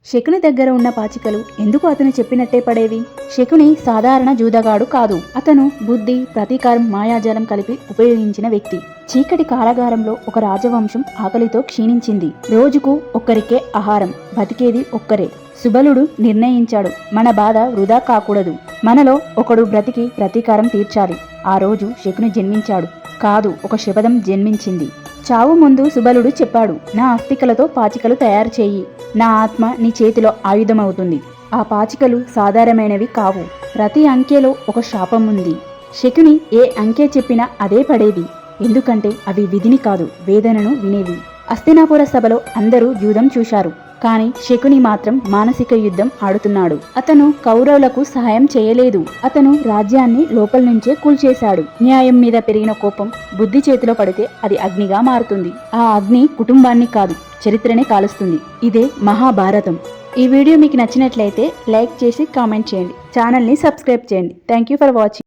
శకుని దగ్గర ఉన్న పాచికలు ఎందుకు అతను చెప్పినట్టే పడేవి? శకుని సాధారణ జూదగాడు కాదు. అతను బుద్ధి, ప్రతీకారం, మాయాజాలం కలిపి ఉపయోగించిన వ్యక్తి. చీకటి కారాగారంలో ఒక రాజవంశం ఆకలితో క్షీణించింది. రోజుకు ఒక్కరికే ఆహారం, బతికేది ఒక్కరే. సుబలుడు నిర్ణయించాడు, మన బాధ వృధా కాకూడదు. మనలో ఒకడు బ్రతికి ప్రతీకారం తీర్చాలి. ఆ రోజు శకుని జన్మించాడు. కాదు, ఒక శపథం జన్మించింది. చావు ముందు సుబలుడు చెప్పాడు, నా అస్థికలతో పాచికలు తయారు చేయి. నా ఆత్మ నీ చేతిలో ఆయుధమవుతుంది. ఆ పాచికలు సాధారణమైనవి కావు. ప్రతి అంకెలో ఒక శాపం ఉంది. శకుని ఏ అంకె చెప్పినా అదే పడేది. ఎందుకంటే అవి విధిని కాదు, వేదనను వినేవి. హస్తినాపుర సభలో అందరూ యూదం చూశారు. కాని శకుని మాత్రం మానసిక యుద్ధం ఆడుతున్నాడు. అతను కౌరవులకు సహాయం చేయలేదు. అతను రాజ్యాన్ని లోపల నుంచే కూల్చేశాడు. న్యాయం మీద పెరిగిన కోపం బుద్ధి చేతిలో పడితే అది అగ్నిగా మారుతుంది. ఆ అగ్ని కుటుంబాన్ని కాదు, చరిత్రనే కాలుస్తుంది. ఇదే మహాభారతం. ఈ వీడియో మీకు నచ్చినట్లయితే లైక్ చేసి కామెంట్ చేయండి. ఛానల్ని సబ్స్క్రైబ్ చేయండి. Thank you for watching.